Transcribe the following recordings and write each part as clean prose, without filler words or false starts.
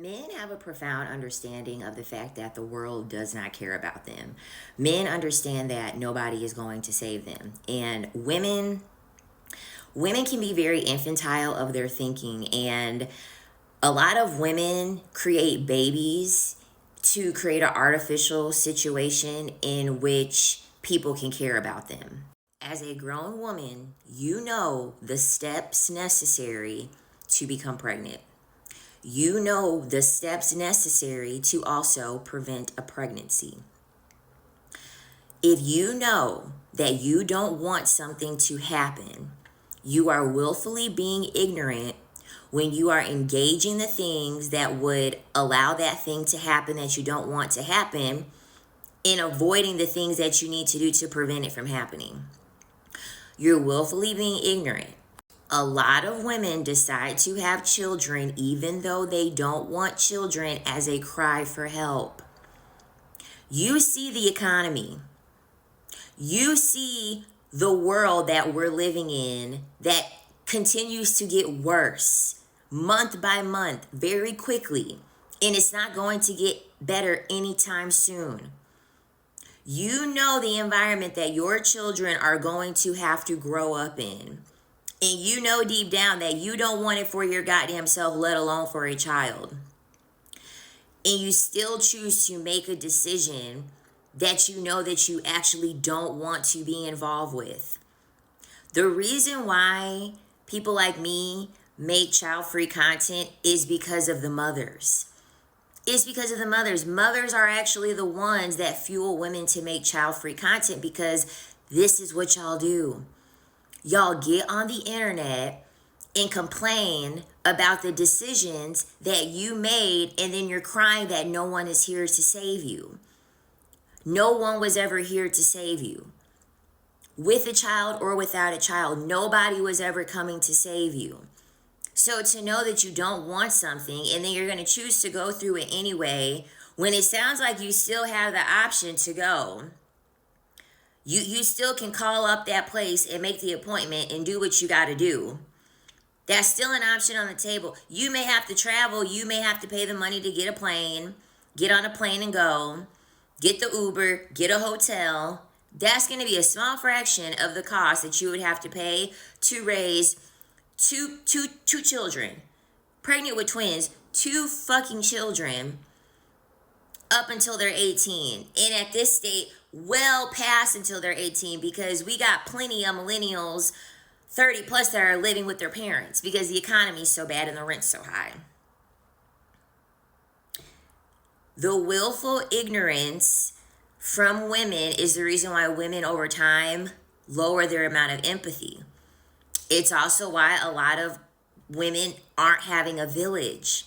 Men have a profound understanding of the fact that the world does not care about them. Men understand that nobody is going to save them. And women can be very infantile of their thinking, and a lot of women create babies to create an artificial situation in which people can care about them. As a grown woman, you know the steps necessary to become pregnant. You know the steps necessary to also prevent a pregnancy. If you know that you don't want something to happen, you are willfully being ignorant when you are engaging the things that would allow that thing to happen that you don't want to happen, and avoiding the things that you need to do to prevent it from happening. You're willfully being ignorant. A lot of women decide to have children even though they don't want children as a cry for help. You see the economy. You see the world that we're living in that continues to get worse month by month very quickly, and it's not going to get better anytime soon. You know the environment that your children are going to have to grow up in. And you know deep down that you don't want it for your goddamn self, let alone for a child. And you still choose to make a decision that you know that you actually don't want to be involved with. The reason why people like me make child-free content is because of the mothers. It's because of the mothers. Mothers are actually the ones that fuel women to make child-free content, because this is what y'all do. Y'all get on the internet and complain about the decisions that you made, and then you're crying that no one is here to save you. No one was ever here to save you. With a child or without a child, nobody was ever coming to save you. So to know that you don't want something and then you're going to choose to go through it anyway, when it sounds like you still have the option to go, You still can call up that place and make the appointment and do what you got to do. That's still an option on the table. You may have to travel. You may have to pay the money to get a plane, get on a plane and go, get the Uber, get a hotel. That's going to be a small fraction of the cost that you would have to pay to raise two children, pregnant with twins, two fucking children, up until they're 18. And at this state, well past until they're 18, because we got plenty of millennials 30 plus that are living with their parents because the economy is so bad and the rent's so high. The willful ignorance from women is the reason why women over time lower their amount of empathy. It's also why a lot of women aren't having a village,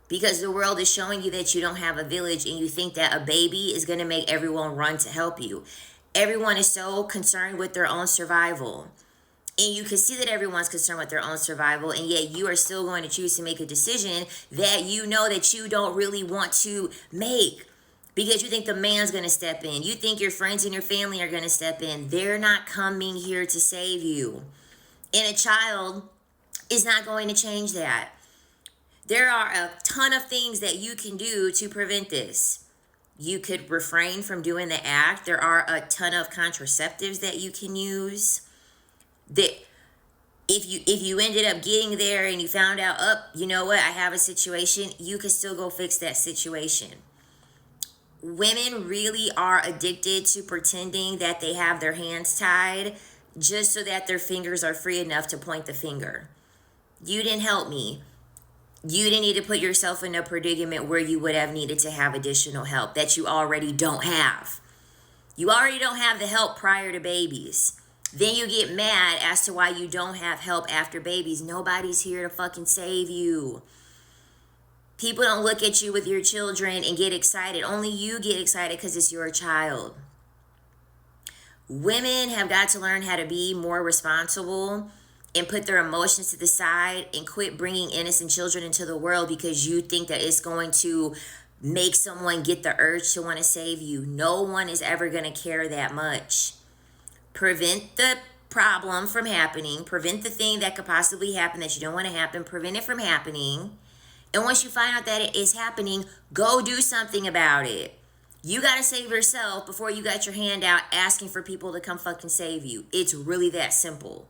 because the world is showing you that you don't have a village, and you think that a baby is going to make everyone run to help you. Everyone is so concerned with their own survival. And you can see that everyone's concerned with their own survival, and yet you are still going to choose to make a decision that you know that you don't really want to make, because you think the man's going to step in. You think your friends and your family are going to step in. They're not coming here to save you. And a child is not going to change that. There are a ton of things that you can do to prevent this. You could refrain from doing the act. There are a ton of contraceptives that you can use. That if you ended up getting there and you found out, you know what, I have a situation, you can still go fix that situation. Women really are addicted to pretending that they have their hands tied just so that their fingers are free enough to point the finger. You didn't help me. You didn't need to put yourself in a predicament where you would have needed to have additional help that you already don't have. You already don't have the help prior to babies. Then you get mad as to why you don't have help after babies. Nobody's here to fucking save you. People don't look at you with your children and get excited. Only you get excited because it's your child. Women have got to learn how to be more responsible and put their emotions to the side and quit bringing innocent children into the world because you think that it's going to make someone get the urge to want to save you. No one is ever going to care that much. Prevent the problem from happening. Prevent the thing that could possibly happen that you don't want to happen. Prevent it from happening. And once you find out that it is happening, go do something about it. You got to save yourself before you got your hand out asking for people to come fucking save you. It's really that simple.